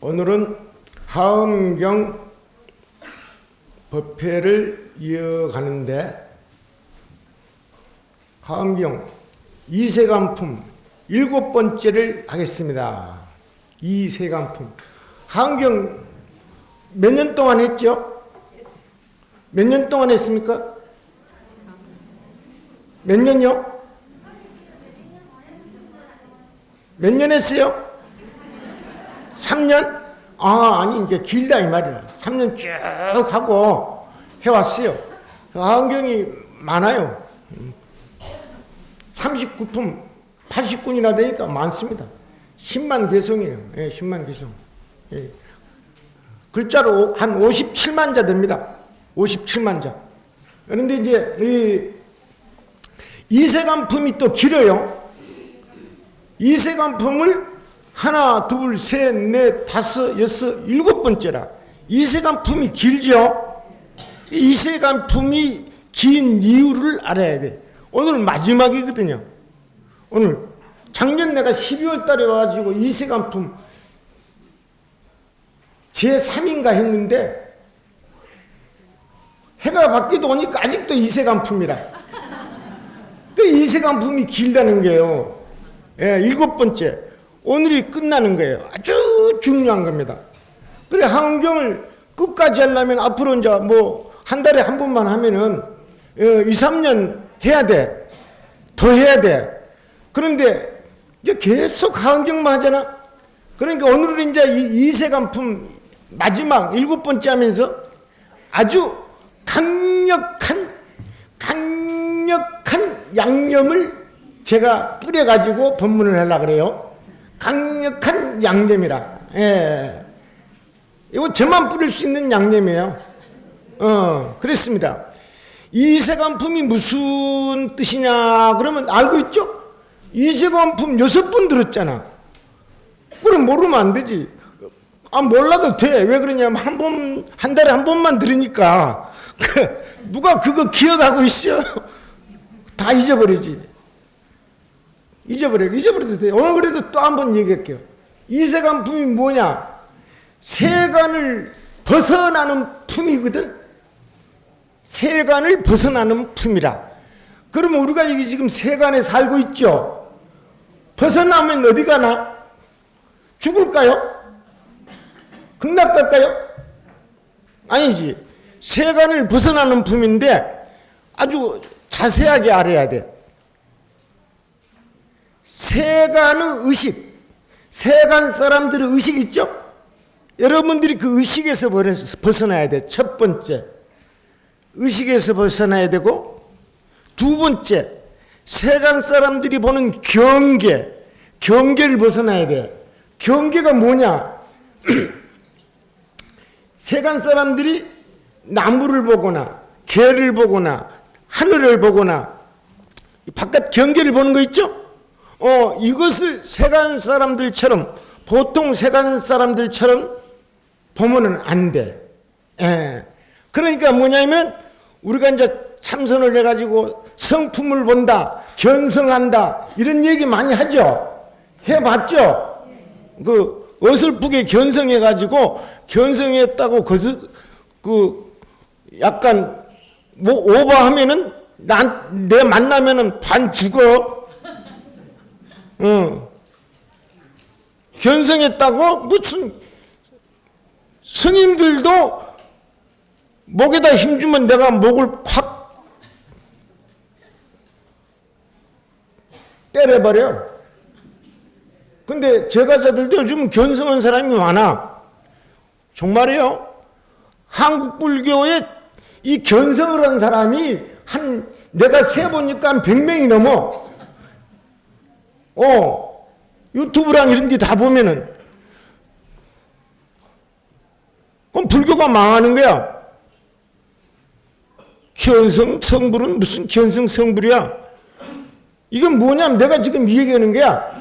오늘은 하엄경 법회를 이어가는데 하엄경 이세간품 7번째를 하겠습니다. 이세간품. 하엄경 몇 년 동안 했죠? 몇 년 동안 했습니까? 몇 년요? 몇 년 했어요? 3년? 아니, 이제 길다 이 말이야. 3년 쭉 하고 해왔어요. 하엄경이 많아요. 39품, 80군이나 되니까 많습니다. 10만 개성이에요. 예, 10만 개성. 예. 글자로 한 57만 자 됩니다. 57만 자. 그런데 이제 이세간품이 또 길어요. 이세간품을 하나, 둘, 셋, 넷, 다섯, 여섯, 7번째라. 이세간품이 길죠? 이세간품이 긴 이유를 알아야 돼. 오늘 마지막이거든요. 오늘. 작년 내가 12월 달에 와가지고 이세간품 제3인가 했는데 해가 바뀌도 오니까 아직도 이세간품이라. 그 이세간품이 길다는 거예요. 예, 7번째. 오늘이 끝나는 거예요. 아주 중요한 겁니다. 그래, 하엄경을 끝까지 하려면 앞으로 이제 뭐 한 달에 한 번만 하면은 2, 3년 해야 돼. 더 해야 돼. 그런데 이제 계속 하엄경만 하잖아. 그러니까 오늘은 이제 이세간품 마지막 7번째 하면서 아주 강력한 양념을 제가 뿌려가지고 법문을 하려고 그래요. 강력한 양념이라. 예. 이거 저만 뿌릴 수 있는 양념이에요. 그랬습니다. 이세간품이 무슨 뜻이냐 그러면 알고 있죠? 이세간품 6번 들었잖아. 그럼 모르면 안 되지. 몰라도 돼. 왜 그러냐면 한 달에 한 번만 들으니까 누가 그거 기억하고 있어? 다 잊어버리지. 잊어버려도 돼. 오늘 그래도 또 한 번 얘기할게요. 이세간품이 뭐냐? 세간을 벗어나는 품이거든. 세간을 벗어나는 품이라. 그러면 우리가 여기 지금 세간에 살고 있죠? 벗어나면 어디 가나? 죽을까요? 극락갈까요? 아니지. 세간을 벗어나는 품인데 아주 자세하게 알아야 돼. 세간의 의식, 세간 사람들의 의식 있죠? 여러분들이 그 의식에서 벗어나야 돼. 첫 번째, 의식에서 벗어나야 되고, 두 번째, 세간 사람들이 보는 경계를 벗어나야 돼. 경계가 뭐냐? 세간 사람들이 나무를 보거나 개를 보거나 하늘을 보거나 바깥 경계를 보는 거 있죠? 이것을 세간 사람들처럼, 보통 세간 사람들처럼 보면은 안 돼. 예. 그러니까 뭐냐면, 우리가 이제 참선을 해가지고 성품을 본다, 견성한다, 이런 얘기 많이 하죠? 해봤죠? 그, 어설프게 견성해가지고, 견성했다고, 약간, 뭐, 오버하면은, 내 만나면은 반 죽어. 견성했다고 무슨 스님들도 목에다 힘주면 내가 목을 확 때려버려. 근데 제가자들도 요즘 견성한 사람이 많아. 정말이에요. 한국 불교에 이 견성을 한 사람이 내가 세보니까 한 100명이 넘어. 유튜브랑 이런 데 다 보면은. 그럼 불교가 망하는 거야. 견성 성불은 무슨 견성 성불이야? 이건 뭐냐면 내가 지금 이 얘기하는 거야.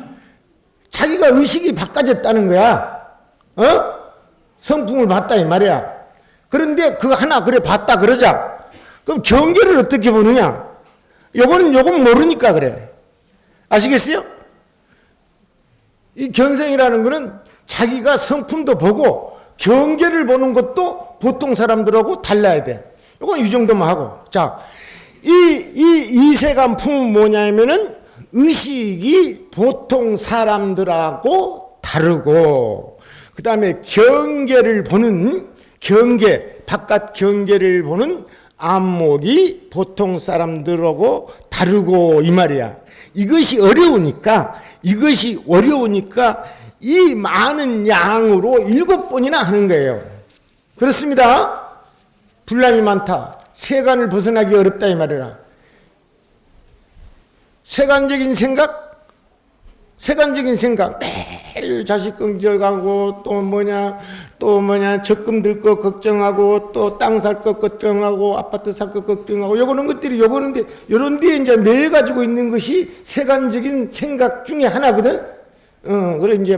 자기가 의식이 바꿔졌다는 거야. 성품을 봤다 이 말이야. 그런데 그거 하나 그래 봤다 그러자. 그럼 경계를 어떻게 보느냐? 요건 모르니까 그래. 아시겠어요? 이 견성이라는 거는 자기가 성품도 보고 경계를 보는 것도 보통 사람들하고 달라야 돼. 이건 이 정도만 하고. 자, 이 이세간품은 뭐냐면은 의식이 보통 사람들하고 다르고, 그 다음에 경계를 보는 경계, 바깥 경계를 보는 안목이 보통 사람들하고 다르고, 이 말이야. 이것이 어려우니까 이 많은 양으로 7번이나 하는 거예요. 그렇습니다. 분량이 많다. 세간을 벗어나기 어렵다, 이 말이라. 세간적인 생각, 매일 자식 걱정하고, 또 뭐냐, 적금 들 거 걱정하고, 또 땅 살 거 걱정하고, 아파트 살 거 걱정하고, 요런 것들이 요런 데에 이제 매여 가지고 있는 것이 세간적인 생각 중에 하나거든. 그래, 이제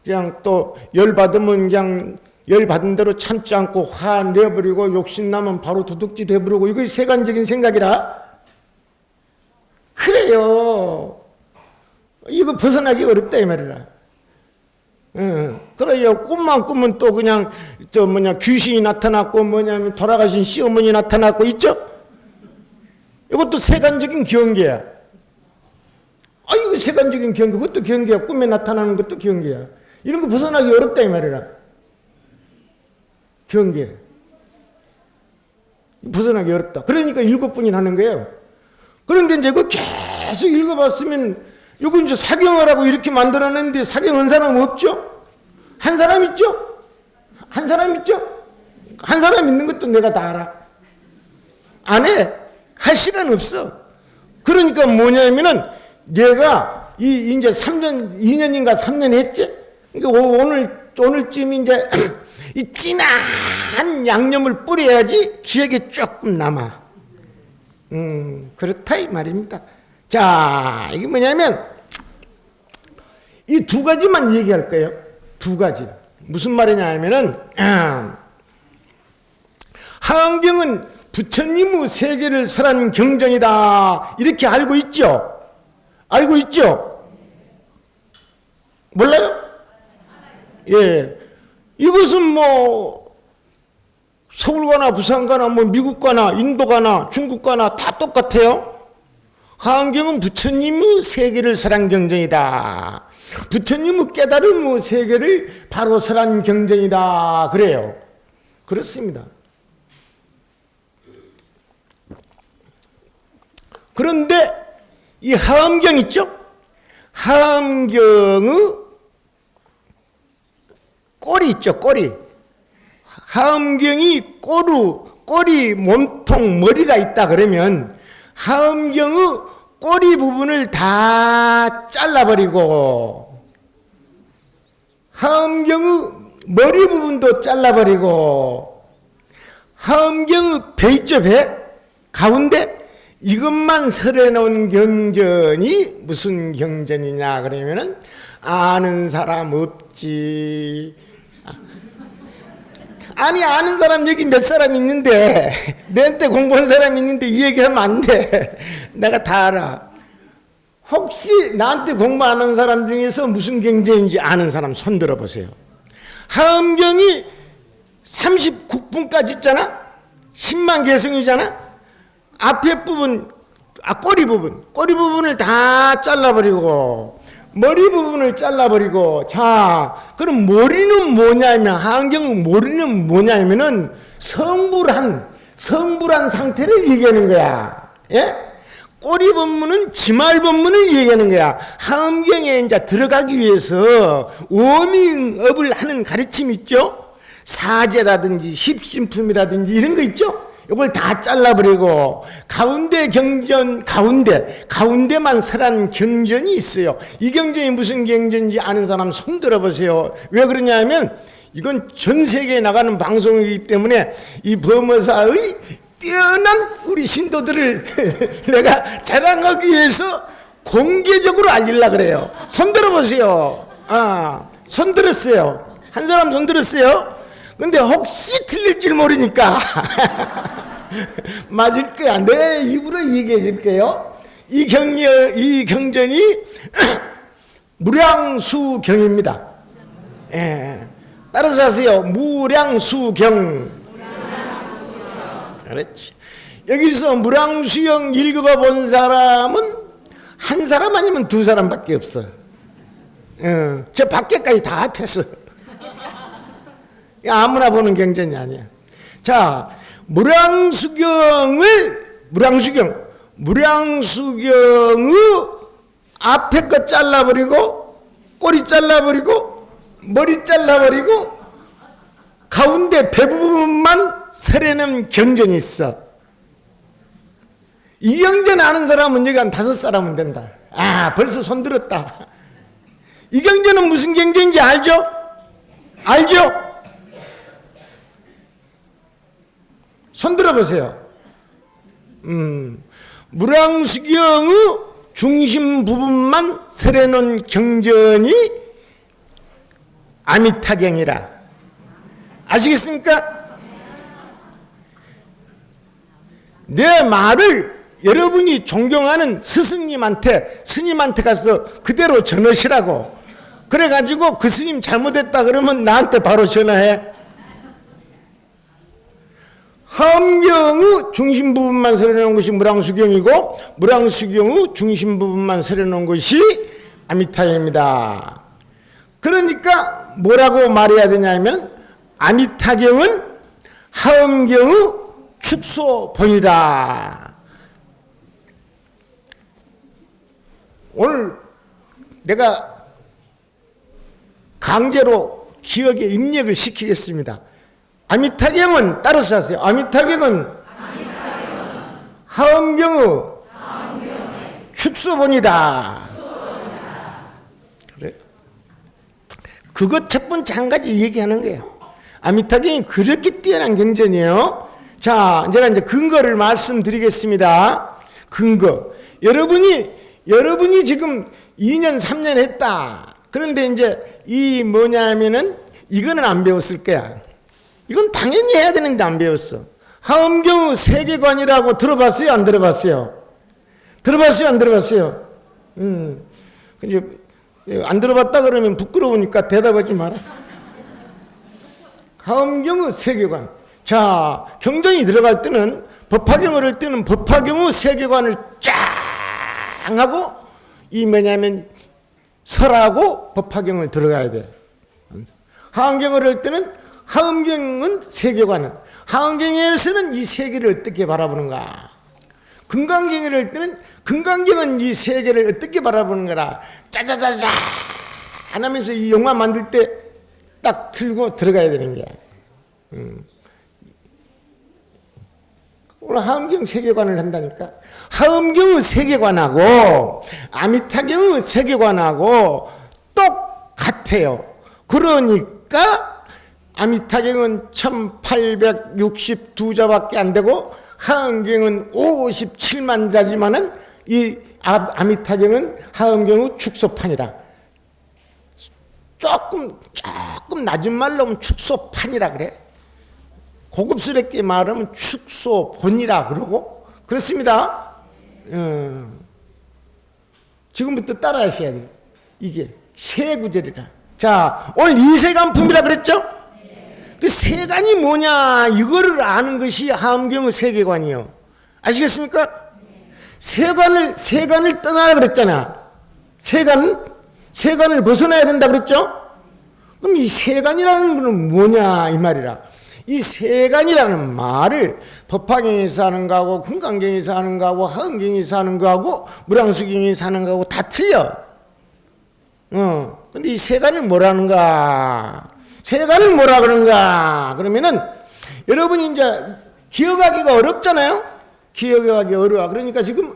그냥 또 열받으면 그냥 열받은 대로 참지 않고 화 내버리고 욕심나면 바로 도둑질 해버리고, 이거 세간적인 생각이라. 그래요. 이거 벗어나기 어렵다, 이 말이라. 그래요. 꿈만 꾸면 또 그냥 귀신이 나타났고, 돌아가신 시어머니 나타났고 있죠? 이것도 세간적인 경계야. 이거 세간적인 경계, 그것도 경계야. 꿈에 나타나는 것도 경계야. 이런 거 벗어나기 어렵다, 이 말이라. 경계. 벗어나기 어렵다. 그러니까 7번이나 하는 거예요. 그런데 이제 그 계속 읽어봤으면, 이거 이제 사경하라고 이렇게 만들어냈는데 사경한 사람 없죠? 한 사람 있죠? 한 사람 있죠? 한 사람 있는 것도 내가 다 알아. 안 해. 할 시간 없어. 그러니까 뭐냐면은, 내가 이제 3년, 2년인가 3년 했지? 그러니까 오늘쯤 이제 이 진한 양념을 뿌려야지 기억에 조금 남아. 그렇다, 이 말입니다. 자, 이게 뭐냐면, 이 2가지만 얘기할 거예요. 2가지. 무슨 말이냐 하면은, 하은경은 부처님의 세계를 설한 경전이다. 이렇게 알고 있죠? 알고 있죠? 몰라요? 예. 이것은 서울 가나 부산 가나 미국 가나 인도 가나 중국 가나 다 똑같아요. 하은경은 부처님의 세계를 설한 경전이다. 부처님의 깨달음의 세계를 바로 설한 경전이다. 그래요. 그렇습니다. 그런데 이 하엄경 있죠? 하엄경의 꼬리 있죠, 꼬리. 하엄경이 꼬리, 몸통, 머리가 있다 그러면 하엄경의 꼬리 부분을 다 잘라버리고, 하엄경의 머리 부분도 잘라버리고, 하엄경의 배 있죠, 배? 가운데 이것만 설해놓은 경전이 무슨 경전이냐 그러면은 아는 사람 없지. 아니, 아는 사람 여기 몇 사람 있는데, 내한테 공부한 사람 있는데 이 얘기하면 안 돼. 내가 다 알아. 혹시 나한테 공부 안 하는 사람 중에서 무슨 경전인지 아는 사람 손 들어보세요. 하엄경이 39분까지 있잖아? 10만 개성이잖아? 앞에 부분, 꼬리 부분을 다 잘라버리고, 머리 부분을 잘라버리고, 자, 그럼 머리는 뭐냐면, 하은경은 머리는 뭐냐면은 성불한 상태를 얘기하는 거야. 예? 꼬리 법문은 지말 법문을 얘기하는 거야. 하은경에 이제 들어가기 위해서 워밍업을 하는 가르침이 있죠? 사제라든지 십신품이라든지 이런 거 있죠? 이걸 다 잘라버리고 가운데 경전, 가운데만 설한 경전이 있어요. 이 경전이 무슨 경전인지 아는 사람 손 들어보세요. 왜 그러냐면 이건 전 세계에 나가는 방송이기 때문에 이 범어사의 뛰어난 우리 신도들을 내가 자랑하기 위해서 공개적으로 알리려고 그래요. 손 들어보세요. 손 들었어요. 한 사람 손 들었어요. 근데 혹시 틀릴 줄 모르니까 맞을 거야. 내 입으로 얘기해 줄게요. 이 경전이 무량수경입니다. 예. 따라서 하세요. 무량수경. 그렇지. 여기서 무량수경 읽어본 사람은 한 사람 아니면 두 사람밖에 없어. 저 밖에까지 다 합했어. 아무나 보는 경전이 아니야. 자, 무량수경의 앞에 거 잘라버리고, 꼬리 잘라버리고, 머리 잘라버리고, 가운데 배 부분만 서려는 경전이 있어. 이 경전 아는 사람은 여기 한 5사람은 된다. 아, 벌써 손 들었다. 이 경전은 무슨 경전인지 알죠? 알죠? 손 들어보세요. 무량수경의 중심 부분만 서려놓은 경전이 아미타경이라. 아시겠습니까? 내 말을 여러분이 존경하는 스승님한테, 스님한테 가서 그대로 전하시라고. 그래가지고 그 스님 잘못했다 그러면 나한테 바로 전화해. 하엄경의 중심 부분만 서려놓은 것이 무량수경이고, 무량수경의 중심 부분만 서려놓은 것이 아미타경입니다. 그러니까 뭐라고 말해야 되냐면, 아미타경은 하엄경의 축소본이다. 오늘 내가 강제로 기억에 입력을 시키겠습니다. 아미타경은 따라서 하세요. 아미타경은 하엄경의 축소본이다. 그래. 그것 첫 번째 한 가지 얘기하는 거예요. 아미타경이 그렇게 뛰어난 경전이에요. 자, 제가 이제 근거를 말씀드리겠습니다. 근거. 여러분이 지금 2년, 3년 했다. 그런데 이제 이 뭐냐면은 이거는 안 배웠을 거야. 이건 당연히 해야 되는데 안 배웠어. 하엄경의 세계관이라고 들어봤어요? 안 들어봤어요? 들어봤어요? 안 들어봤어요? 안 들어봤다 그러면 부끄러우니까 대답하지 마라. 하엄경의 세계관. 자, 경전이 들어갈 때는 법화경을 할 때는 법화경의 세계관을 쫙 하고 이 뭐냐면 설하고 법화경을 들어가야 돼. 하엄경을 할 때는 하엄경은 세계관은 하엄경에서는 이 세계를 어떻게 바라보는가. 금강경을 할 때는 금강경은 이 세계를 어떻게 바라보는 거라. 짜자자자 안 하면서 이 영화 만들 때 딱 틀고 들어가야 되는 거야. 오늘 하엄경 세계관을 한다니까. 하엄경의 세계관하고 아미타경의 세계관하고 똑같아요. 그러니까 아미타경은 1862자밖에 안 되고 하엄경은 57만 자지만은 이 아미타경은 하엄경의 축소판이라. 조금 낮은 말로 하면 축소판이라 그래. 고급스럽게 말하면 축소본이라 그러고 그렇습니다. 지금부터 따라 하셔야 돼요. 이게 세구절이라. 자, 오늘 이세간품이라 그랬죠? 그 세간이 뭐냐 이거를 아는 것이 하엄경의 세계관이요. 아시겠습니까? 세간을 떠나라 그랬잖아. 세간을 벗어나야 된다 그랬죠? 그럼 이 세간이라는 것은 뭐냐 이 말이라. 이 세간이라는 말을 법화경에서 하는 거하고 금강경에서 하는 거하고 하엄경에서 하는 거하고 무량수경에서 하는 거하고 다 틀려. 근데 이 세간을 뭐라는가? 세간을 뭐라 그런가? 그러면은 여러분이 이제 기억하기가 어렵잖아요? 기억하기 어려워. 그러니까 지금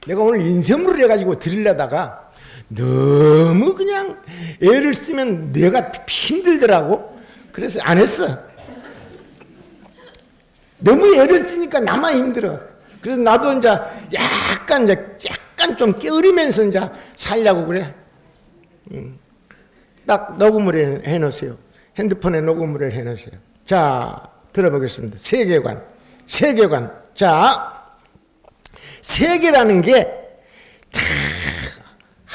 내가 오늘 인쇄물을 해가지고 드리려다가 너무 그냥 애를 쓰면 내가 힘들더라고. 그래서 안 했어. 너무 애를 쓰니까 나만 힘들어. 그래서 나도 이제 약간 좀 게으르면서 이제 살려고 그래. 딱 녹음을 해놓으세요. 핸드폰에 녹음을 해놓으세요. 자, 들어보겠습니다. 세계관. 자, 세계라는 게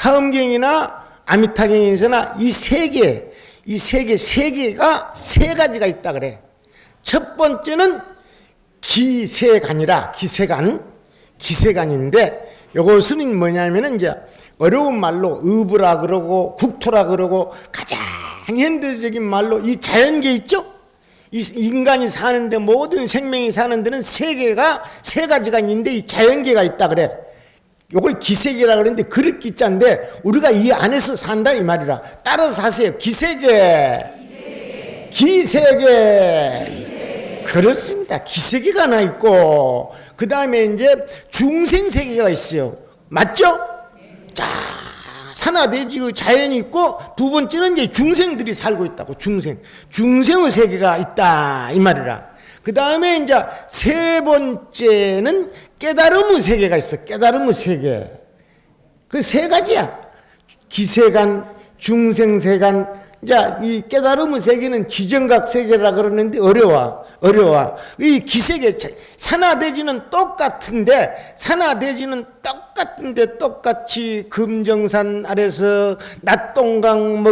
다 하엄경이나 아미타경에서나 이 세 개가 세 가지가 있다 그래. 첫 번째는 기세간인데 요것은 뭐냐면은 이제 어려운 말로 의부라 그러고 국토라 그러고 가장 현대적인 말로 이 자연계 있죠? 이 인간이 사는데 모든 생명이 사는 데는 세 가지가 있는데 이 자연계가 있다 그래. 요걸 기세계라 그러는데 그릇 기자인데 우리가 이 안에서 산다 이 말이라. 따라서 하세요. 기세계. 그렇습니다. 기세계가 하나 있고 그 다음에 이제 중생세계가 있어요. 맞죠? 자, 산하대지의 자연이 있고 두 번째는 이제 중생들이 살고 있다고. 중생의 세계가 있다 이 말이라. 그 다음에 이제 세 번째는 깨달음의 세계가 있어. 깨달음의 세계. 그 세 가지야. 기세간, 중생세간. 이제 이 깨달음의 세계는 지정각 세계라 그러는데 어려워. 이 기세계, 산하대지는 똑같은데 똑같이 금정산 아래서 낮동강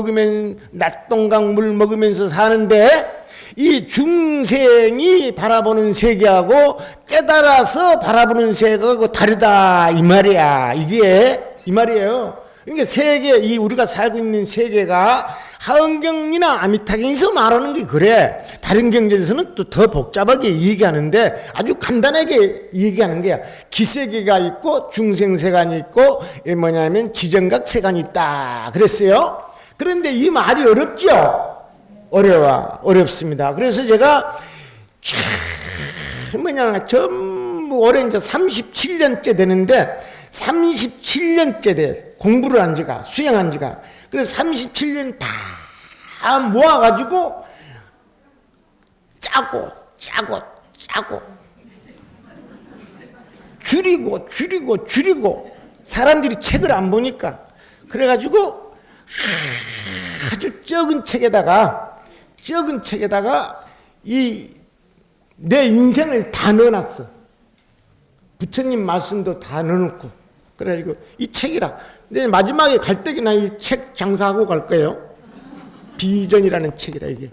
물 먹으면서 사는데 이 중생이 바라보는 세계하고 깨달아서 바라보는 세계하고 다르다 이 말이야. 이게 이 말이에요. 그러니까 세계, 이 우리가 살고 있는 세계가 하엄경이나 아미타경에서 말하는 게 그래. 다른 경전에서는 또 더 복잡하게 얘기하는데 아주 간단하게 얘기하는 게야. 기세계가 있고 중생세간이 있고 뭐냐면 지정각세간이 있다 그랬어요. 그런데 이 말이 어렵죠? 어렵습니다. 그래서 제가 전부 올해 이제 37년째 되는데 37년째 돼. 공부를 한 지가, 수행한 지가. 그래서 37년 다 모아가지고 짜고 줄이고 사람들이 책을 안 보니까 그래가지고 아주 적은 책에다가 이 내 인생을 다 넣어놨어. 부처님 말씀도 다 넣어놓고 그래가지고 이 책이라. 근데 마지막에 갈 때나 이 책 장사하고 갈 거예요. 비전이라는 책이라 이게.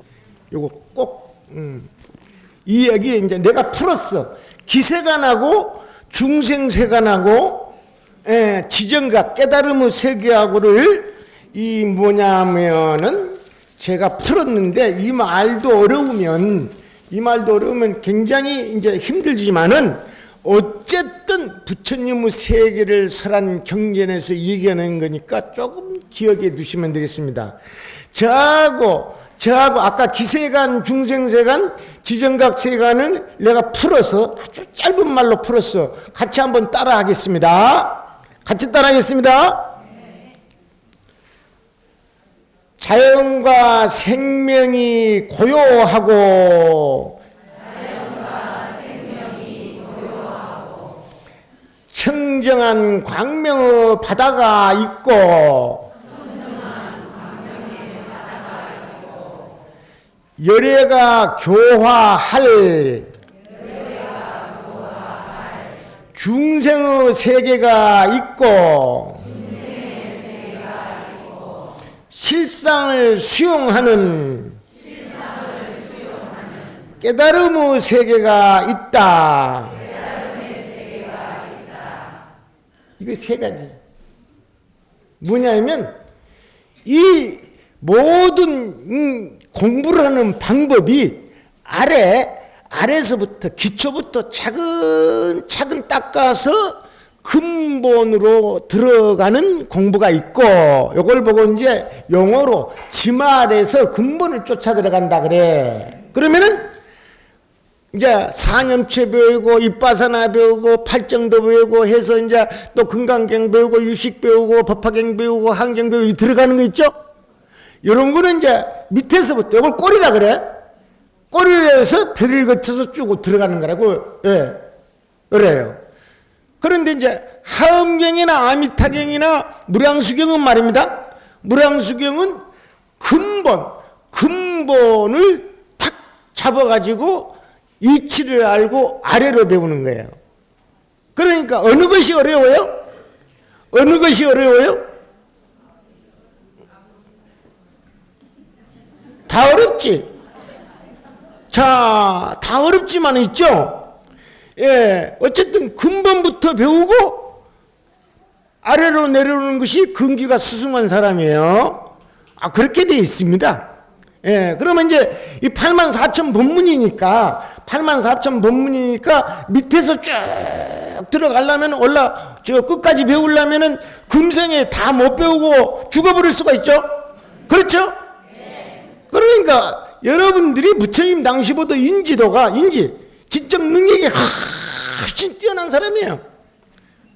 요거 꼭 이 여기에 이제 내가 풀었어. 기세간하고 중생세간하고 지정각 깨달음의 세계하고를 이 뭐냐면은 제가 풀었는데 이 말도 어려우면 굉장히 이제 힘들지만은 어쨌든 부처님의 세계를 설한 경전에서 얘기하는 거니까 조금 기억해 두시면 되겠습니다. 저하고 아까 기세간, 중생세간, 지정각세간을 내가 풀어서 아주 짧은 말로 풀었어. 같이 한번 따라 하겠습니다. 자연과 생명이 고요하고 청정한 광명의 바다가 있고 열애가 교화할 중생의 세계가 있고 실상을 수용하는 깨달음의 세계가 있다. 이거 세 가지. 뭐냐면 이 모든 공부를 하는 방법이 아래서부터 기초부터 차근차근 닦아서 근본으로 들어가는 공부가 있고 요걸 보고 이제 용어로 지말에서 근본을 쫓아 들어간다 그래. 그러면은 이제 사념체 배우고 입바사나 배우고 팔정도 배우고 해서 이제 또 금강경 배우고 유식 배우고 법화경 배우고 한경 배우고 들어가는 거 있죠? 이런 거는 이제 밑에서부터 이걸 꼬리라 그래. 꼬리에서 배를 거쳐서 쭉 들어가는 거라고. 예. 그래요. 그런데 이제 하엄경이나 아미타경이나 무량수경은 말입니다. 무량수경은 근본을 탁 잡아가지고 이치를 알고 아래로 배우는 거예요. 그러니까 어느 것이 어려워요? 다 어렵지. 자, 다 어렵지만 있죠. 예, 어쨌든 근본부터 배우고 아래로 내려오는 것이 근기가 수승한 사람이에요. 그렇게 되어 있습니다. 예, 그러면 이제 이 84,000 법문이니까 밑에서 쭉 들어가려면 저 끝까지 배우려면은 금생에 다 못 배우고 죽어버릴 수가 있죠. 그렇죠? 그러니까 여러분들이 부처님 당시보다 지적 능력이 훨씬 뛰어난 사람이에요.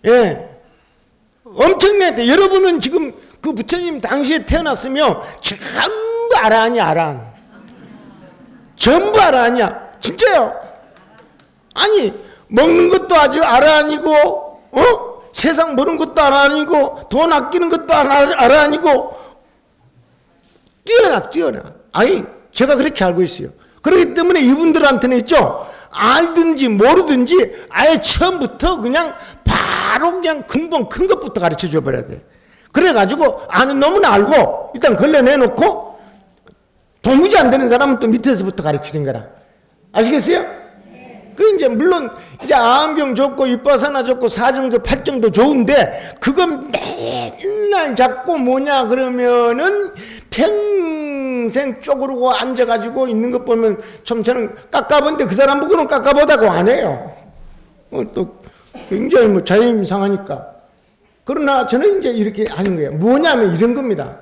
예. 엄청나게 여러분은 지금 그 부처님 당시에 태어났으면 전부 알아하냐. 전부 알아하냐. 진짜요. 아니 먹는 것도 아주 알아하니고 세상 보는 것도 알아하니고 돈 아끼는 것도 알아하니고 뛰어나. 아니 제가 그렇게 알고 있어요. 그렇기 때문에 이분들한테는 있죠. 알든지 모르든지 아예 처음부터 그냥 바로 그냥 근본 큰 것부터 가르쳐 줘 버려야 돼. 그래가지고 아는 놈은 알고 일단 걸러내놓고 도무지 안 되는 사람은 또 밑에서부터 가르치는 거라. 아시겠어요? 그럼 이제 물론 이제 아함경 좋고 윗바사나 좋고 사정도 팔정도 좋은데 그건 맨날 잡고 뭐냐 그러면은 평생 쪼그르고 앉아가지고 있는 것 보면 좀 저는 깎아본데 그 사람 보고는 깎아보다고 안 해요. 또 굉장히 뭐 자존심 상하니까. 그러나 저는 이제 이렇게 하는 거예요. 뭐냐면 이런 겁니다.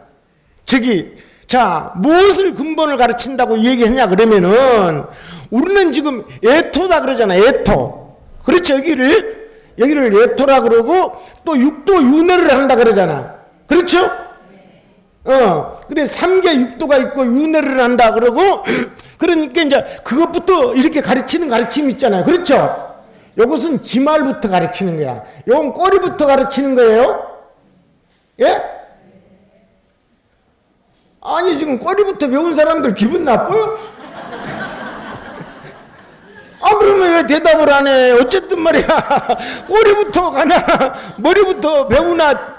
자, 무엇을 근본을 가르친다고 얘기했냐 그러면은 우리는 지금 애토다 그러잖아. 애토. 그렇죠. 여기를 애토라 그러고 또 육도 윤회를 한다 그러잖아. 그렇죠? 그래 3개 육도가 있고 윤회를 한다 그러고 그러니까 이제 그것부터 이렇게 가르치는 가르침이 있잖아요. 그렇죠? 요것은 지말부터 가르치는 거야. 요건 꼬리부터 가르치는 거예요. 예? 아니 지금 꼬리부터 배운 사람들 기분 나빠요? 그러면 왜 대답을 안 해? 어쨌든 말이야. 꼬리부터 가나 머리부터 배우나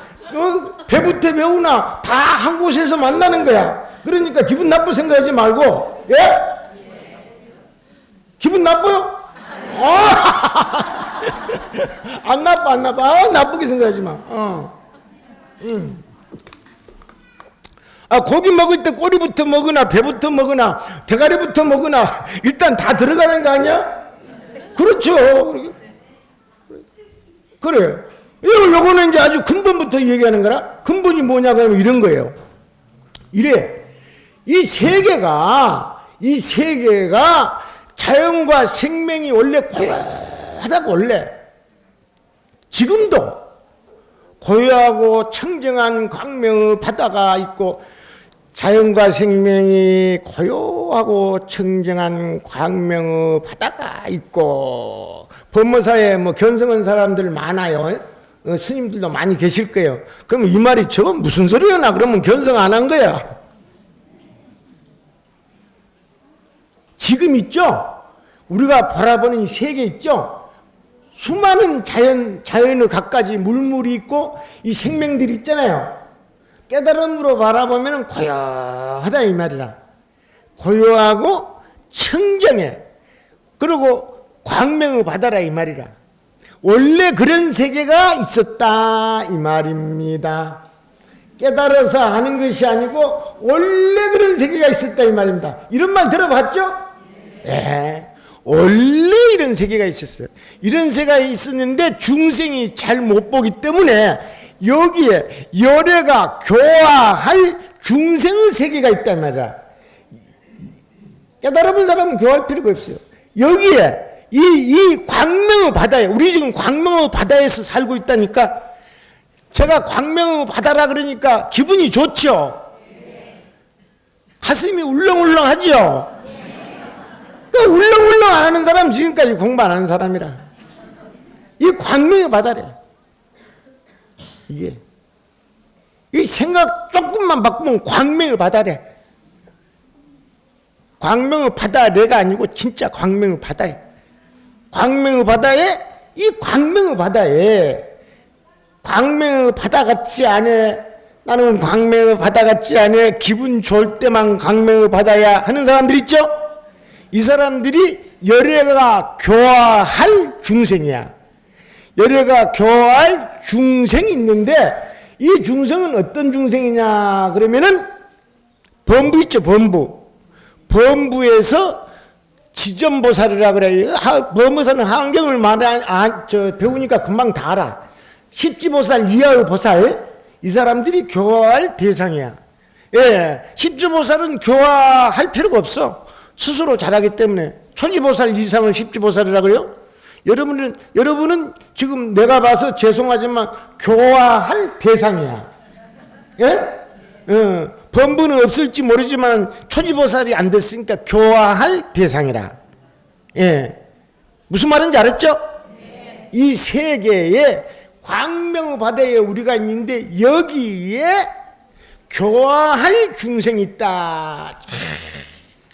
배부터 배우나 다 한 곳에서 만나는 거야. 그러니까 기분 나쁘 생각하지 말고. 예? 기분 나빠요? 안 나빠. 나쁘게 생각하지 마. 고기 먹을 때 꼬리부터 먹으나 배부터 먹으나 대가리부터 먹으나 일단 다 들어가는 거 아니야? 그렇죠. 그래. 요거는 이제 아주 근본부터 얘기하는 거라. 근본이 뭐냐 그러면 이런 거예요. 이 세계가 자연과 생명이 원래 고요하다고 원래 지금도 고요하고 청정한 광명의 바다가 있고 자연과 생명이 고요하고 청정한 광명의 바다가 있고 법무사에 뭐 견성한 사람들 많아요. 스님들도 많이 계실 거예요. 그럼 이 말이 저건 무슨 소리야? 그러면 견성 안 한 거야. 지금 있죠? 우리가 바라보는 이 세계 있죠? 수많은 자연의 갖가지 물물이 있고 이 생명들이 있잖아요. 깨달음으로 바라보면 고요하다 이 말이라. 고요하고 청정해. 그리고 광명의 바다라 이 말이라. 원래 그런 세계가 있었다 이 말입니다. 깨달아서 아는 것이 아니고 원래 그런 세계가 있었다 이 말입니다. 이런 말 들어봤죠? 네. 원래 이런 세계가 있었어요. 이런 세계가 있었는데 중생이 잘 못 보기 때문에 여기에 열애가 교화할 중생의 세계가 있단 말이야. 깨달아본 사람은 교화할 필요가 없어요. 여기에 이 광명의 바다에, 우리 지금 광명의 바다에서 살고 있다니까. 제가 광명의 바다라 그러니까 기분이 좋죠? 가슴이 울렁울렁하죠? 그러니까 울렁울렁 안 하는 사람 지금까지 공부 안 하는 사람이라. 이 광명의 바다래. 이게 이 생각 조금만 바꾸면 광명의 바다래. 광명의 바다래가 아니고 진짜 광명의 바다에. 광명의 바다에 이 광명의 바다에 광명의 바다 같지 않아. 나는 광명의 바다 같지 않아 기분 좋을 때만 광명의 바다야 하는 사람들 있죠? 이 사람들이 열애가 교화할 중생이야. 열애가 교화할 중생이 있는데 이 중생은 어떤 중생이냐 그러면은 범부 있죠. 범부에서 지전보살이라 그래요. 범부사는 한경을 배우니까 금방 다 알아. 십지보살 이하의 보살, 이 사람들이 교화할 대상이야. 예, 십지보살은 교화할 필요가 없어. 스스로 잘하기 때문에. 천지보살 이상을 십지보살이라 그래요? 여러분은 지금 내가 봐서 죄송하지만 교화할 대상이야. 예? 범부는 없을지 모르지만 천지보살이 안 됐으니까 교화할 대상이라. 예. 무슨 말인지 알았죠? 네. 이 세계에 광명의 바다에 우리가 있는데 여기에 교화할 중생이 있다.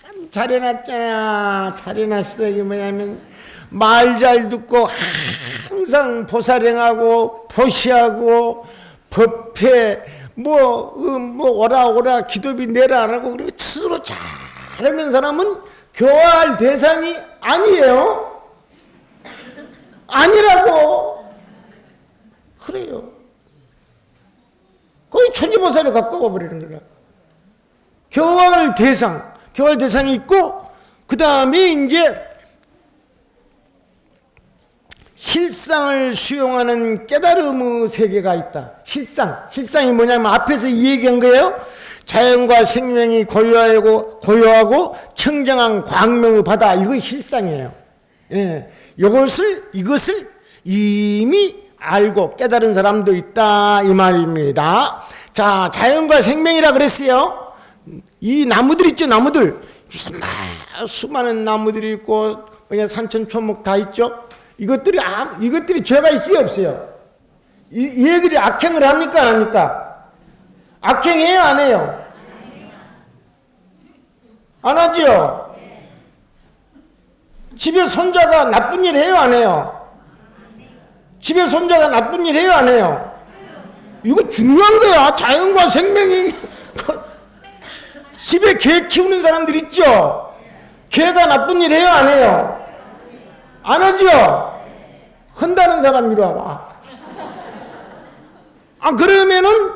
참 잘해놨잖아. 잘해놨어. 이게 뭐냐면 말 잘 듣고 항상 보살행하고 보시하고 법회 오라 기도비 내라 안 하고 그리고 스스로 잘하는 사람은 교화할 대상이 아니에요. 아니라고. 그래요. 거의 천지보살에 가까워 버리는 거야. 교화할 대상이 있고 그 다음에 이제 실상을 수용하는 깨달음의 세계가 있다. 실상이 뭐냐면 앞에서 이 얘기한 거예요. 자연과 생명이 고요하고 청정한 광명의 바다. 이거 실상이에요. 예, 이것을 이미 알고 깨달은 사람도 있다 이 말입니다. 자, 자연과 생명이라 그랬어요. 이 나무들 있죠. 나무들 수많은 나무들이 있고 그냥 산천초목 다 있죠. 이것들이 죄가 있어요 없어요? 얘들이 악행을 합니까 안 합니까? 악행해요 안 해요? 안 하죠? 집에 손자가 나쁜 일 해요 안 해요? 집에 손자가 나쁜 일 해요 안 해요? 이거 중요한 거야. 자연과 생명이. 집에 개 키우는 사람들 있죠? 개가 나쁜 일 해요 안 해요? 안 하죠? 한다는 사람 이리 와봐. 그러면은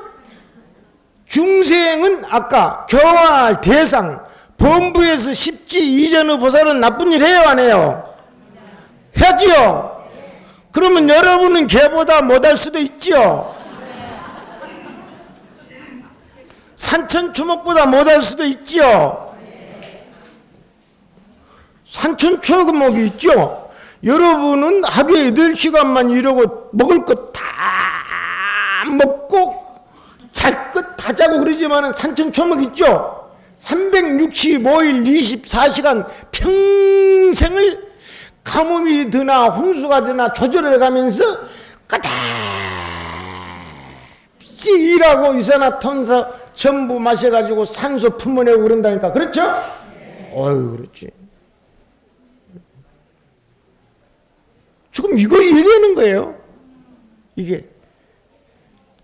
중생은 아까 교화할 대상 범부에서 십지 이전의 보살은 나쁜 일 해요 안 해요? 하지요? 그러면 여러분은 개보다 못할 수도 있죠? 산천초목보다 못할 수도 있죠? 산천초목이 있죠? 여러분은 하루에 8시간만 일하고 먹을 것 다 먹고 잘 것 다 자고 그러지만 산천초목 있죠? 365일 24시간 평생을 가뭄이 드나 홍수가 드나 조절해 가면서 까닥시 일하고 이산화탄소 전부 마셔가지고 산소 품어내고 그런다니까. 그렇죠? 어휴, 그렇지. 지금 이거 얘기하는 거예요. 이게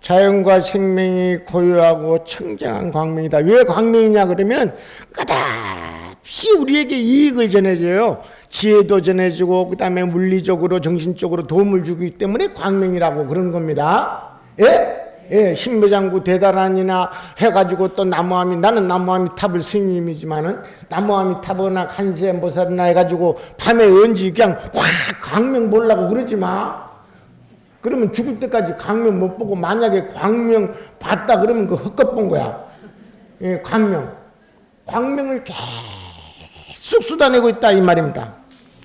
자연과 생명이 고요하고 청정한 광명이다. 왜 광명이냐 그러면 끝없이 우리에게 이익을 전해줘요. 지혜도 전해주고 그 다음에 물리적으로 정신적으로 도움을 주기 때문에 광명이라고 그런 겁니다. 예? 예, 신묘장구 대단한이나 해가지고 또 나는 나무아미탑을 스님이지만은 나무아미탑이나 간세음보살이나 해가지고 밤에 언지 그냥 확 광명 보려고 그러지 마. 그러면 죽을 때까지 광명 못 보고 만약에 광명 봤다 그러면 그 헛것 본 거야. 예, 광명을 계속 쏟아내고 있다 이 말입니다.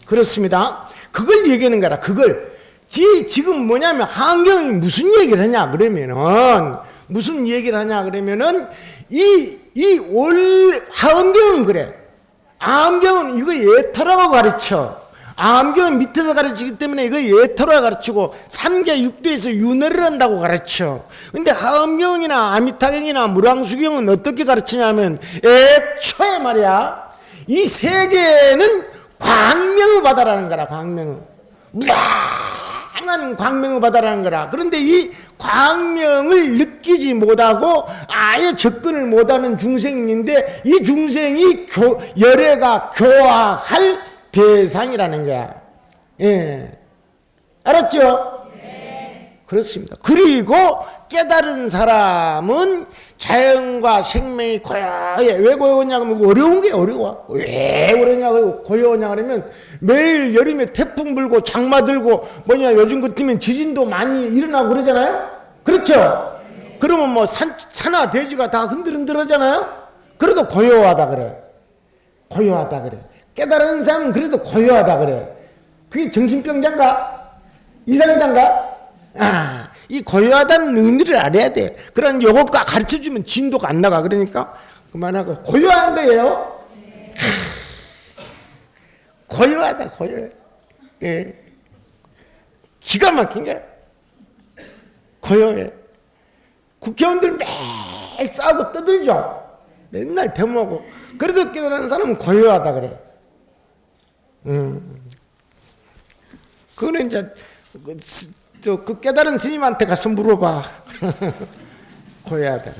그렇습니다. 그걸 얘기하는 거라. 그걸 지금 뭐냐면 한경이 무슨 얘기를 하냐 그러면은 하엄경은 그래. 아엄경은 이거 예터라고 가르쳐. 아엄경은 밑에서 가르치기 때문에 이거 예터라고 가르치고 3계 6도에서 윤회를 한다고 가르쳐. 근데 하엄경이나 아미타경이나 무량수경은 어떻게 가르치냐면 애초에 말이야 이 세계는 광명의 바다라는 거라. 광명은 강한 광명의 바다라는 거라. 그런데 이 광명을 느끼지 못하고 아예 접근을 못하는 중생인데 이 중생이 열애가 교화할 대상이라는 거야. 예. 알았죠? 네. 그렇습니다. 그리고 깨달은 사람은 자연과 생명이 고요해. 왜 고요하냐고 하면 어려운 게 어려워. 왜 그러냐고 고요하냐 그러면 매일 여름에 태풍 불고 장마 들고 뭐냐 요즘 같으면 지진도 많이 일어나고 그러잖아요. 그렇죠? 그러면 뭐 산하 대지가 다 흔들흔들하잖아요. 그래도 고요하다 그래. 고요하다 그래. 깨달은 사람은 그래도 고요하다 그래. 그게 정신병자인가? 이상자인가? 이 고요하다는 의미를 알아야 돼. 그런 요것과 가르쳐주면 진도가 안 나가. 그러니까 그만하고 고요한 거예요. 고요하다 고요해. 예. 기가 막힌 거야. 고요해. 국회의원들 매일 싸우고 떠들죠. 맨날 대모하고. 그래도 깨달은 사람은 고요하다 그래. 그거는 이제 그 깨달은 스님한테 가서 물어봐. 고요하다.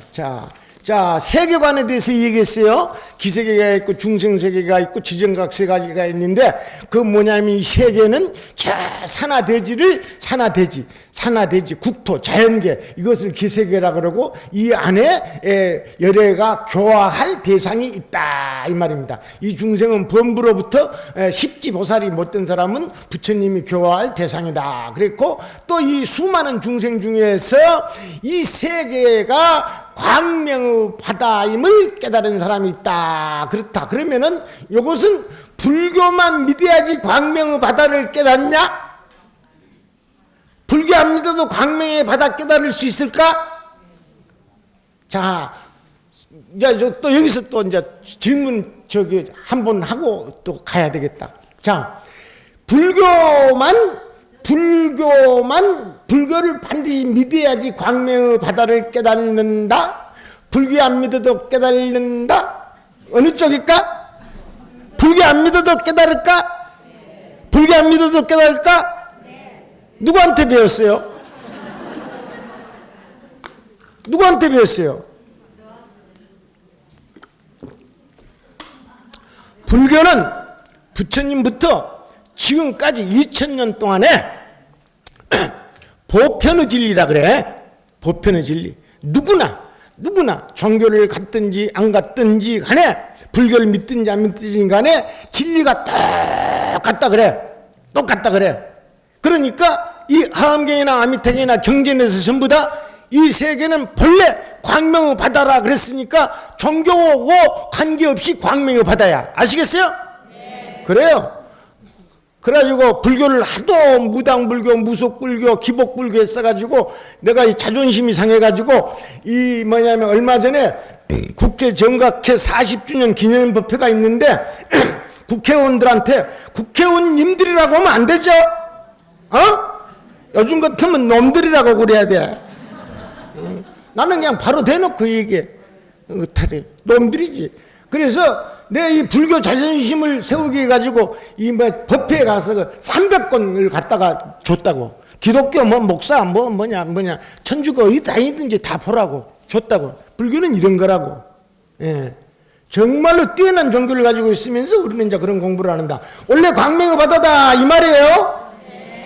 자, 세계관에 대해서 얘기했어요. 기세계가 있고 중생세계가 있고 지정각세계가 있는데 그 뭐냐면 이 세계는 산하대지, 국토, 자연계 이것을 기세계라 그러고 이 안에 열애가 교화할 대상이 있다 이 말입니다. 이 중생은 범부로부터 십지보살이 못된 사람은 부처님이 교화할 대상이다. 그랬고 또 이 수많은 중생 중에서 이 세계가 광명의 바다임을 깨달은 사람이 있다. 그렇다. 그러면은 이것은 불교만 믿어야지 광명의 바다를 깨닫냐? 불교 안 믿어도 광명의 바다 깨달을 수 있을까? 자, 이제 또 여기서 또 이제 질문 한번 하고 또 가야 되겠다. 자, 불교를 반드시 믿어야지 광명의 바다를 깨닫는다? 불교 안 믿어도 깨닫는다? 어느 쪽일까? 불교 안 믿어도 깨달을까? 불교 안 믿어도 깨달을까? 누구한테 배웠어요? 누구한테 배웠어요? 불교는 부처님부터 지금까지 2000년 동안에 보편의 진리라 그래. 보편의 진리. 누구나 종교를 갖든지 안 갖든지 간에 불교를 믿든지 안 믿든지 간에 진리가 똑같다 그래. 그러니까 이 하암경이나 아미타경이나 경전에서 전부 다 이 세계는 본래 광명의 바다라 그랬으니까 종교하고 관계없이 광명의 바다야. 아시겠어요? 네. 그래요. 그래가지고 불교를 하도 무당불교, 무속불교, 기복불교 했어가지고 내가 이 자존심이 상해가지고 이 뭐냐면 얼마 전에 국회 정각회 40주년 기념법회가 있는데 국회의원들한테 국회의원님들이라고 하면 안 되죠? 요즘 같으면 놈들이라고 그래야 돼. 나는 그냥 바로 대놓고 얘기해. 놈들이지. 그래서 내 이 불교 자존심을 세우기 해가지고 이 뭐 법회에 가서 300권을 갖다가 줬다고. 기독교 뭐 목사 뭐냐 천주교 어디 다니든지 다 보라고 줬다고. 불교는 이런 거라고. 예. 정말로 뛰어난 종교를 가지고 있으면서 우리는 이제 그런 공부를 한다. 원래 광명의 바다다 이 말이에요.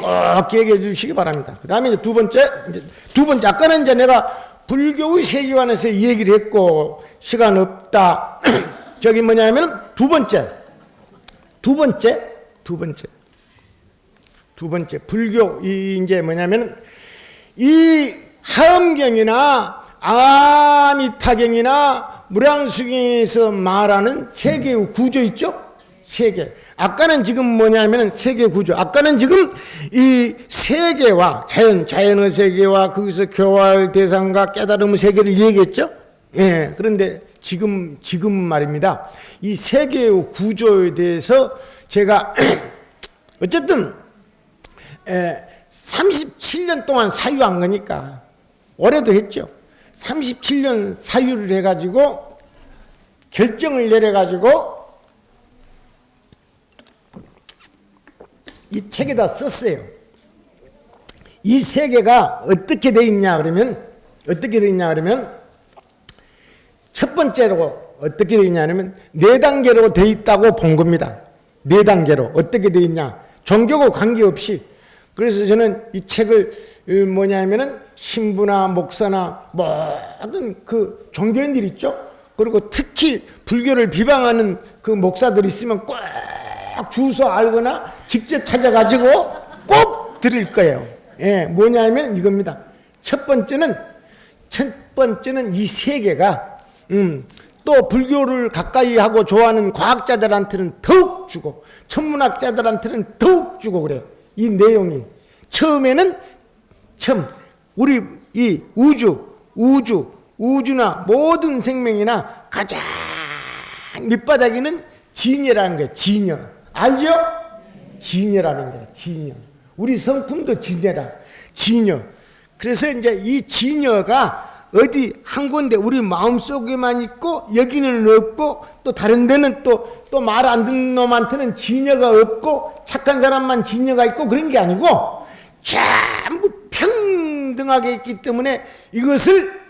꼭 기억해 주시기 바랍니다. 그 다음에 이제 두 번째 아까는 이제 내가 불교의 세계관에서 이 얘기를 했고 시간 없다. 저기 뭐냐면 두 번째 불교 이제 뭐냐면 이 하엄경이나 아미타경이나 무량수경에서 말하는 세계의 구조 있죠? 세계. 아까는 지금 뭐냐면 세계 구조. 아까는 지금 이 세계와 자연의 세계와 거기서 교화할 대상과 깨달음의 세계를 얘기했죠? 예. 그런데 지금 말입니다. 이 세계의 구조에 대해서 제가 어쨌든 37년 동안 사유한 거니까 올해도 했죠. 37년 사유를 해가지고 결정을 내려가지고 이 책에다 썼어요. 이 세계가 어떻게 돼 있냐 그러면 첫 번째로 어떻게 돼 있냐면 네 단계로 돼 있다고 본 겁니다. 네 단계로 어떻게 돼 있냐 종교고 관계없이. 그래서 저는 이 책을 뭐냐면은 신부나 목사나 모든 그 종교인들 있죠. 그리고 특히 불교를 비방하는 그 목사들 있으면 꼭 주소 알거나 직접 찾아가지고 꼭 드릴 거예요. 예, 뭐냐면 이겁니다. 첫 번째는 이 세계가 또 불교를 가까이 하고 좋아하는 과학자들한테는 더욱 주고 천문학자들한테는 더욱 주고 그래요. 이 내용이 처음에는 우리 이 우주나 모든 생명이나 가장 밑바닥에는 진여라는 거예요. 진여. 알죠? 진여라는 거예요. 진여. 우리 성품도 진여라. 진여. 그래서 이제 이 진여가 어디 한 군데 우리 마음속에만 있고 여기는 없고 또 다른 데는 또 말 안 듣는 놈한테는 진여가 없고 착한 사람만 진여가 있고 그런 게 아니고 전부 평등하게 있기 때문에 이것을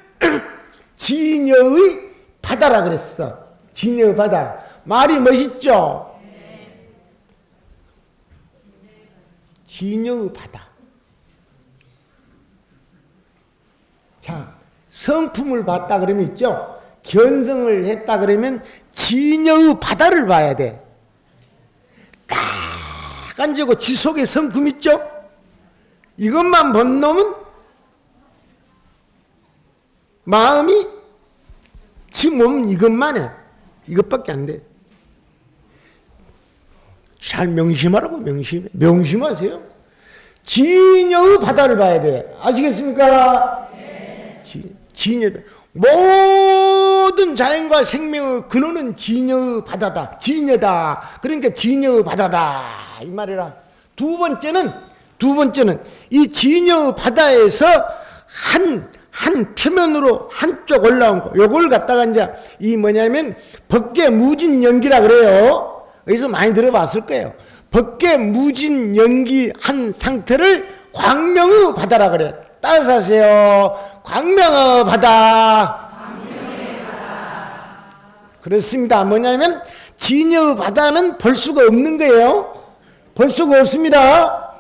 진여의 바다라 그랬어. 진여의 바다. 말이 멋있죠? 진여의 바다. 자, 성품을 봤다 그러면 있죠? 견성을 했다 그러면 진여의 바다를 봐야 돼. 딱 앉고 지 속에 성품 있죠? 이것만 본 놈은 마음이 지 몸은 이것만 해. 이것밖에 안 돼. 잘 명심하라고 명심하세요. 진여의 바다를 봐야 돼. 아시겠습니까? 네. 진여. 모든 자연과 생명의 근원은 진여의 바다다. 진여다. 그러니까 진여의 바다다. 이 말이라. 두 번째는 이 진여의 바다에서 한 표면으로 한쪽 올라온 거. 요걸 갖다가 이제 이 뭐냐면 법계 무진 연기라 그래요. 여기서 많이 들어봤을 거예요. 법계 무진 연기한 상태를 광명의 바다라 그래. 따라서 하세요. 광명의 바다. 그렇습니다. 뭐냐면 진여의 바다는 볼 수가 없는 거예요. 볼 수가 없습니다.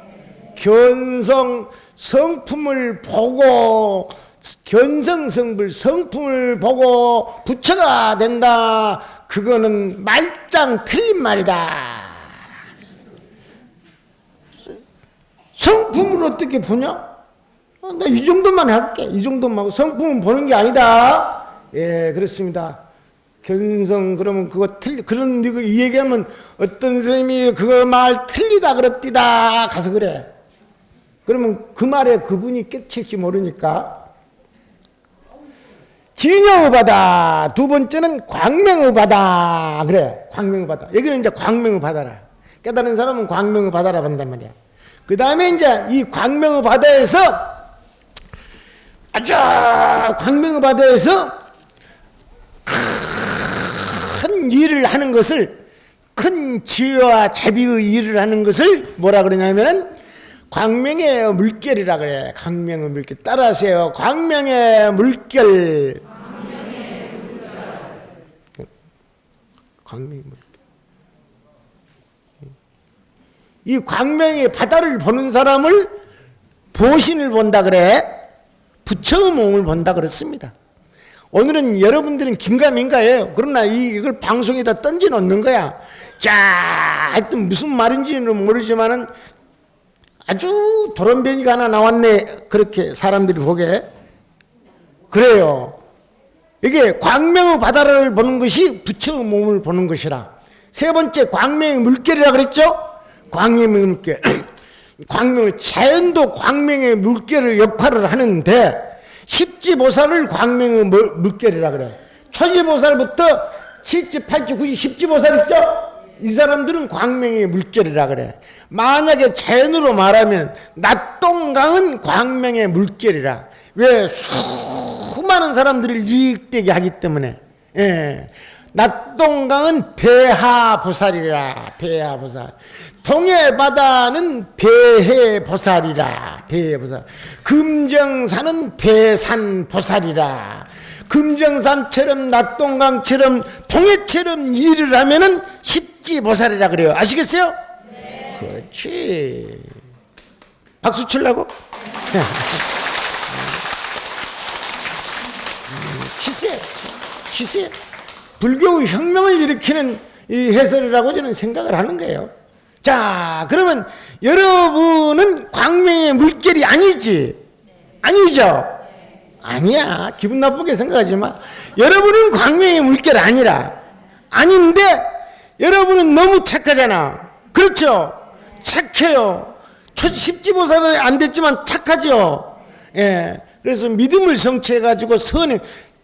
견성 성품을 보고 성품을 보고 부처가 된다. 그거는 말짱 틀린 말이다. 성품을 어떻게 보냐? 나 이 정도만 할게. 이 정도만 하고 성품은 보는 게 아니다. 예, 그렇습니다. 견성 그러면 그거 그런 이 얘기하면 어떤 선생님이 그거 말 틀리다 그럽디다 가서 그래. 그러면 그 말에 그분이 깨칠지 모르니까. 진여의 바다. 두 번째는 광명의 바다. 그래. 광명의 바다. 여기는 이제 광명의 바다라. 깨달은 사람은 광명의 바다라 한단 말이야. 그 다음에 이제 이 광명의 바다에서 광명의 바다에서 큰 일을 하는 것을 큰 지혜와 자비의 일을 하는 것을 뭐라 그러냐면은 광명의 물결이라 그래. 광명의 물결. 따라하세요. 광명의 물결. 광명의 물결. 이 광명의 바다를 보는 사람을 보신을 본다 그래. 부처의 몸을 본다 그렇습니다. 오늘은 여러분들은 긴가민가해요. 그러나 이걸 방송에다 던져 놓는 거야. 자, 하여튼 무슨 말인지는 모르지만은 아주 도련변이가 하나 나왔네. 그렇게 사람들이 보게. 그래요. 이게 광명의 바다를 보는 것이 부처의 몸을 보는 것이라. 세 번째 광명의 물결이라 그랬죠? 광명의 물결. 자연도 광명의 물결의 역할을 하는데 십지보살을 광명의 물결이라 그래. 초지보살부터 7지, 8지, 9지, 10지보살 있죠? 이 사람들은 광명의 물결이라 그래. 만약에 자연으로 말하면 낙동강은 광명의 물결이라. 왜? 수많은 사람들을 이익되게 하기 때문에. 예. 낙동강은 대하보살이라. 대하보살. 동해바다는 대해보살이라. 대해보살. 금정산은 대산보살이라. 금정산처럼 낙동강처럼 동해처럼 일을 하면은 십지보살이라 그래요. 아시겠어요? 네. 그렇지. 박수 치려고? 치세요. 치세요. 불교 혁명을 일으키는 이 해설이라고 저는 생각을 하는 거예요. 자, 그러면 여러분은 광명의 물결이 아니지? 아니죠? 아니야. 기분 나쁘게 생각하지 마. 여러분은 광명의 물결 아니라. 아닌데 여러분은 너무 착하잖아. 그렇죠? 착해요. 십지보살은 안 됐지만 착하죠? 예. 그래서 믿음을 성취해가지고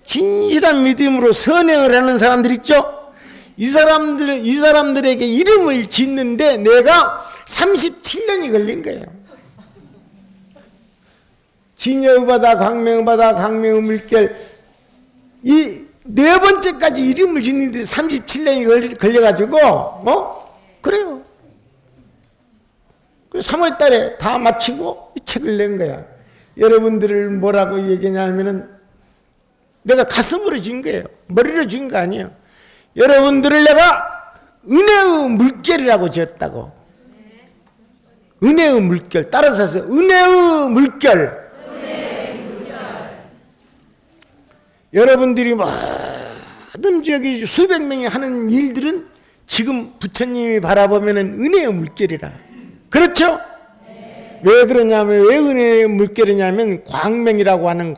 진실한 믿음으로 선행을 하는 사람들 있죠? 이 사람들에게 이름을 짓는데 내가 37년이 걸린 거예요. 진여바다, 광명바다, 광명의 물결, 이 네 번째까지 이름을 짓는데 37년이 걸려가지고, 그래요. 3월 달에 다 마치고 이 책을 낸 거야. 여러분들을 뭐라고 얘기냐면은 내가 가슴으로 진 거예요. 머리로 진 거 아니에요. 여러분들을 내가 은혜의 물결이라고 지었다고. 은혜의 물결. 따라서 하세요. 은혜의 물결. 여러분들이 모든 저기 수백 명이 하는 일들은 지금 부처님이 바라보면은 은혜의 물결이라. 그렇죠? 네. 왜 그러냐면, 왜 은혜의 물결이냐면, 광명이라고 하는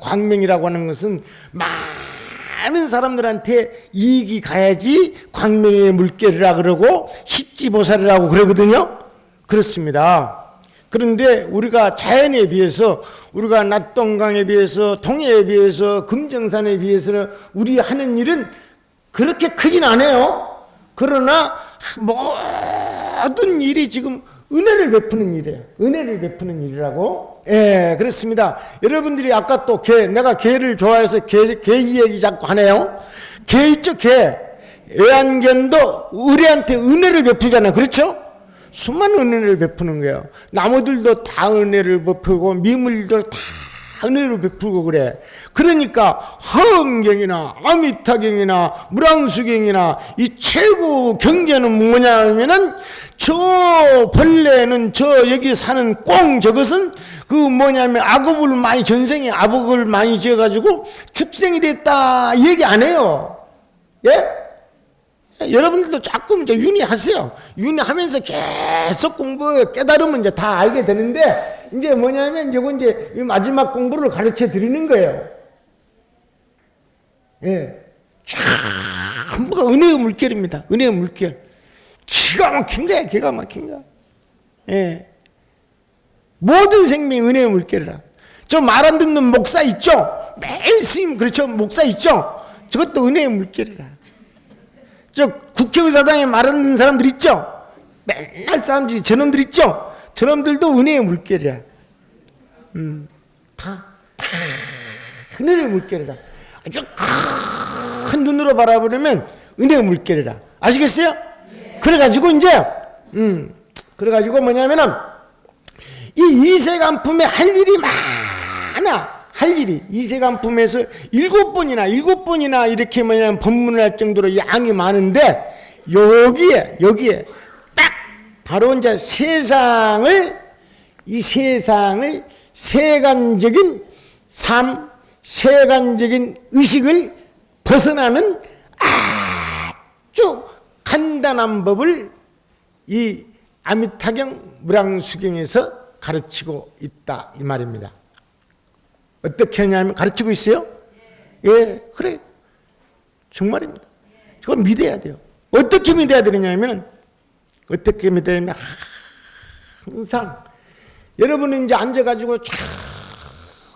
것은 많은 사람들한테 이익이 가야지 광명의 물결이라 그러고, 십지보살이라고 그러거든요? 그렇습니다. 그런데 우리가 자연에 비해서, 우리가 낙동강에 비해서, 동해에 비해서, 금정산에 비해서는 우리 하는 일은 그렇게 크긴 안 해요. 그러나 모든 일이 지금 은혜를 베푸는 일이에요. 은혜를 베푸는 일이라고. 예, 그렇습니다. 여러분들이 아까 또 내가 개를 좋아해서 개 이야기 자꾸 하네요. 개 있죠, 개. 애완견도 우리한테 은혜를 베푸잖아요. 그렇죠? 수많은 은혜를 베푸는 거예요. 나무들도 다 은혜를 베푸고, 미물들 다 은혜를 베풀고 그래. 그러니까 화엄경이나 아미타경이나 무랑수경이나 이 최고 경전은 뭐냐 하면은 저 벌레는 여기 사는 꽁 저것은 뭐냐면 악업을 많이 전생에 악업을 많이 지어가지고 축생이 됐다 얘기 안 해요. 예? 여러분들도 조금 이제 윤희하세요. 윤희하면서 계속 공부 깨달으면 이제 다 알게 되는데, 이제 뭐냐면 이거 이제 마지막 공부를 가르쳐 드리는 거예요. 예. 전부가 은혜의 물결입니다. 은혜의 물결. 기가 막힌 거야, 기가 막힌 거야. 예. 모든 생명이 은혜의 물결이라. 저 말 안 듣는 목사 있죠? 매일 스님, 그렇죠? 목사 있죠? 저것도 은혜의 물결이라. 저 국회의사당에 말하는 사람들 있죠? 맨날 사람들이 저놈들 있죠? 저놈들도 은혜의 물결이야. 다 은혜의 물결이라. 아주 큰 눈으로 바라보려면 은혜의 물결이라. 아시겠어요? 그래가지고 이제 그래가지고 뭐냐면은 이 이세간품에 할 일이 많아. 할 일이 이세간품에서 7번이나 이렇게 뭐냐면 법문을 할 정도로 양이 많은데, 여기에 딱 바로 이제 이 세상을 세간적인 삶, 세간적인 의식을 벗어나는 아주 간단한 법을 이 아미타경 무량수경에서 가르치고 있다 이 말입니다. 어떻게 하냐면 가르치고 있어요? 예, 그래. 정말입니다. 그건 믿어야 돼요. 어떻게 믿어야 되느냐면, 어떻게 믿어야 되냐면, 항상 여러분은 이제 앉아가지고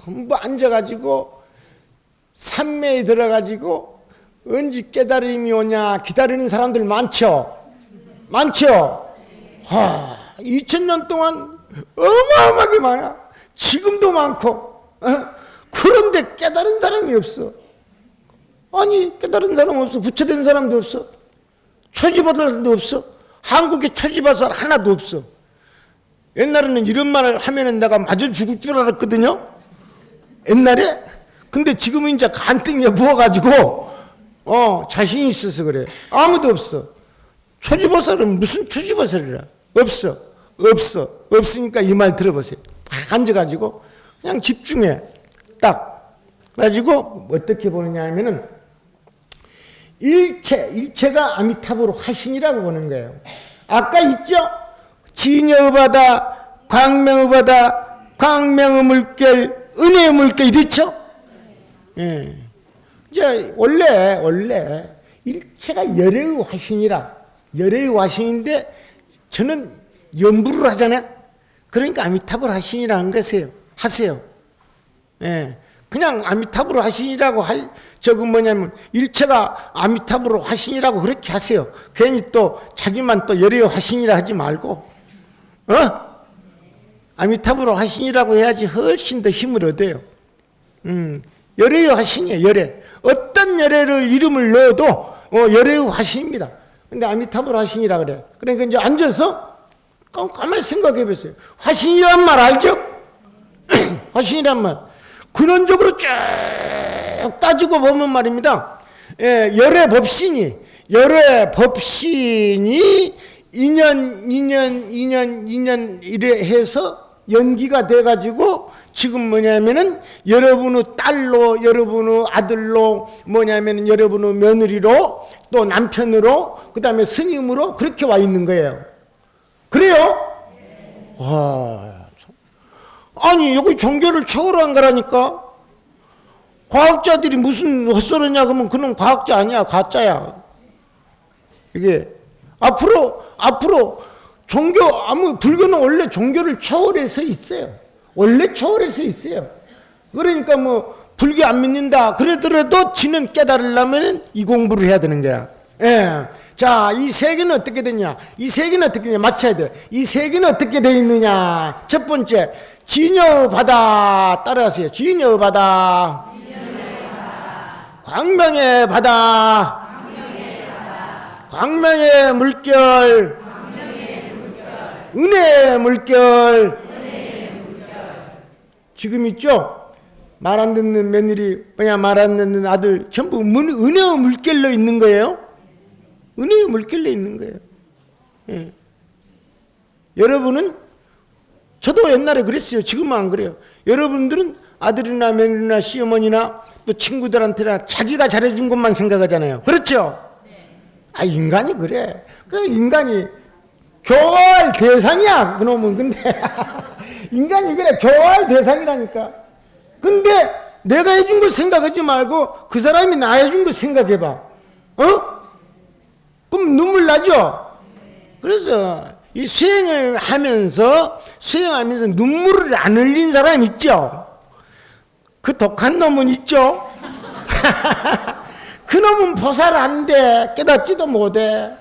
전부 앉아가지고 산매에 들어가지고 언제 깨달음이 오냐 기다리는 사람들 많죠? 많죠? 2000년 동안 어마어마하게 많아. 지금도 많고. 그런데 깨달은 사람이 없어. 아니 깨달은 사람 없어. 부처된 사람도 없어. 초지보살도 없어. 한국에 초지보살 하나도 없어. 옛날에는 이런 말을 하면은 내가 맞아 죽을 줄 알았거든요. 옛날에. 근데 지금은 이제 간땡이에 부어가지고 자신 있어서 그래. 아무도 없어. 초지보살은 무슨 초지보살이라. 없어. 없으니까 이 말 들어보세요. 딱 앉아가지고 그냥 집중해. 딱. 그래가지고 어떻게 보느냐 하면은 일체가 아미타불 화신이라고 보는 거예요. 아까 있죠? 진여의 바다, 광명의 바다, 광명의 물결, 은혜의 물결 이렇죠? 예. 이제 원래 일체가 열애의 화신이라. 열애의 화신인데 저는 연부를 하잖아요. 그러니까 아미타불 화신이라는 것이에요. 하세요. 예. 그냥 아미타불 화신이라고 뭐냐면 일체가 아미타불 화신이라고 그렇게 하세요. 괜히 또 자기만 또 열애의 화신이라 하지 말고 아미타불 화신이라고 해야지 훨씬 더 힘을 얻어요. 열애의 화신이에요. 열애. 어떤 열애를 이름을 넣어도 열애의 화신입니다. 근데 아미타불 화신이라 그래. 그러니까 이제 앉아서 가만히 생각해 보세요. 화신이란 말 알죠? 화신이란 말. 근원적으로 쭉 따지고 보면 말입니다. 열애 법신이 인연 이래 해서 연기가 돼가지고 지금 뭐냐면은 여러분의 딸로, 여러분의 아들로, 뭐냐면은 여러분의 며느리로, 또 남편으로, 그 다음에 스님으로 그렇게 와 있는 거예요. 그래요? 와. 아니 여기 종교를 초월한 거라니까. 과학자들이 무슨 헛소리냐 그러면 그는 과학자 아니야. 가짜야. 이게 앞으로 불교는 원래 종교를 초월해서 있어요. 원래 초월해서 있어요. 그러니까 불교 안 믿는다 그러더라도 지는 깨달으려면 이 공부를 해야 되는 거야. 예. 자, 이 세계는 어떻게 되냐? 이 세계는 어떻게 되냐? 맞춰야 돼. 이 세계는 어떻게 되어 있느냐? 첫 번째, 진여 바다. 따라하세요. 진여 바다. 광명의 바다. 광명의 물결. 은혜의 물결. 지금 있죠? 말 안 듣는 며느리, 말 안 듣는 아들 전부 은혜의 물결로 있는 거예요. 은혜의 물결로 있는 거예요. 예. 여러분은 저도 옛날에 그랬어요. 지금은 안 그래요. 여러분들은 아들이나 며느리나 시어머니나 또 친구들한테나 자기가 잘해준 것만 생각하잖아요. 그렇죠? 인간이 그래. 그 인간이 교화할 대상이야. 그놈은. 근데 인간이 그래. 교화할 대상이라니까. 근데 내가 해준 거 생각하지 말고 그 사람이 나 해준 거 생각해봐. 그럼 눈물 나죠? 그래서 이 수행을 하면서 눈물을 안 흘린 사람 있죠? 그 독한 놈은 있죠? 그 놈은 보살 안 돼. 깨닫지도 못해.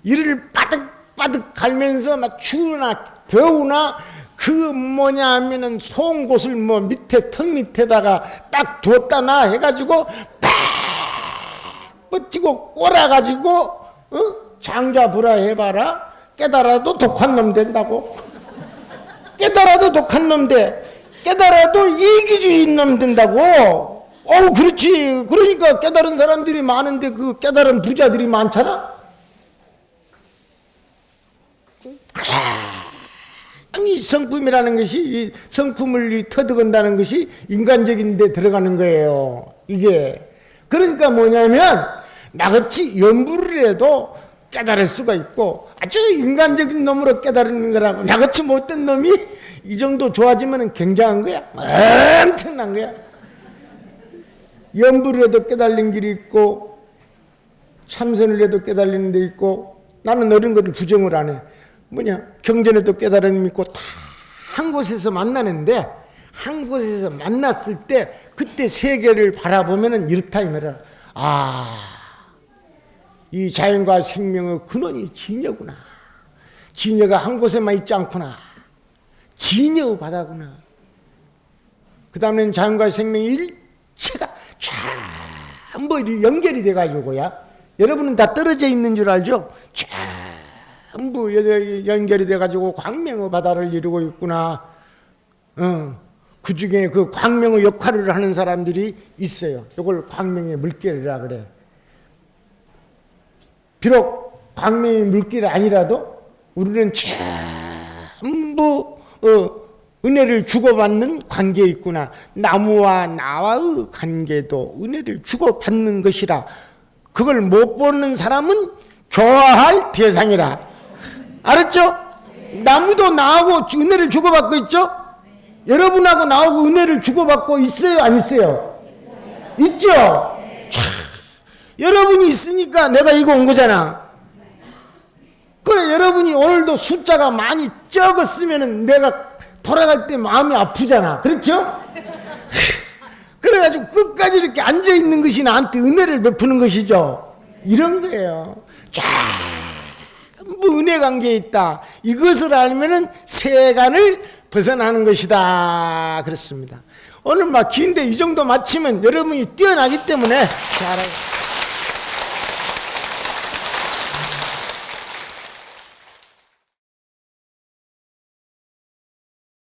이를 바득바득 갈면서 막 추우나 더우나 하면은 송곳을 밑에 턱 밑에다가 딱 두었다나 해가지고 팍 뻗치고 꼬라가지고 장자부라 해봐라. 깨달아도 독한 놈 된다고. 깨달아도 독한 놈 돼. 깨달아도 이기주의 놈 된다고. 그렇지. 그러니까 깨달은 사람들이 많은데 그 깨달은 부자들이 많잖아. 이 성품이라는 것이, 이 성품을 터득한다는 것이 인간적인 데 들어가는 거예요. 이게. 그러니까 뭐냐면 나같이 연부를 해도 깨달을 수가 있고 아주 인간적인 놈으로 깨달는 거라고. 나같이 못된 놈이 이 정도 좋아지면 굉장한 거야. 엄청난 거야. 연부를 해도 깨달는 길이 있고 참선을 해도 깨달는 데 있고. 나는 어른 것을 부정을 안 해. 경전에도 깨달음이 있고 다 한 곳에서 만나는데 한 곳에서 만났을 때 그때 세계를 바라보면은 이렇다 이 말이야. 이 자연과 생명의 근원이 진여구나. 진여가 한 곳에만 있지 않구나. 진여 바다구나. 그 다음에는 자연과 생명의 일체가 쫙 전부 연결이 돼가지고야. 여러분은 다 떨어져 있는 줄 알죠? 전부 연결이 돼가지고 광명의 바다를 이루고 있구나. 그 중에 그 광명의 역할을 하는 사람들이 있어요. 이걸 광명의 물결이라 그래. 비록 광명의 물길이 아니라도 우리는 전부 은혜를 주고받는 관계에 있구나. 나무와 나와의 관계도 은혜를 주고받는 것이라. 그걸 못 보는 사람은 교화할 대상이라. 알았죠? 나무도 나하고 은혜를 주고받고 있죠? 여러분하고 나하고 은혜를 주고받고 있어요? 안 있어요? 있죠? 참, 여러분이 있으니까 내가 이거 온 거잖아. 그래, 여러분이 오늘도 숫자가 많이 적었으면 내가 돌아갈 때 마음이 아프잖아. 그렇죠? 그래가지고 끝까지 이렇게 앉아있는 것이 나한테 은혜를 베푸는 것이죠. 이런 거예요. 전부 은혜 관계에 있다. 이것을 알면은 세간을 벗어나는 것이다. 그렇습니다. 오늘 막 긴데 이 정도 마치면 여러분이 뛰어나기 때문에 잘하고.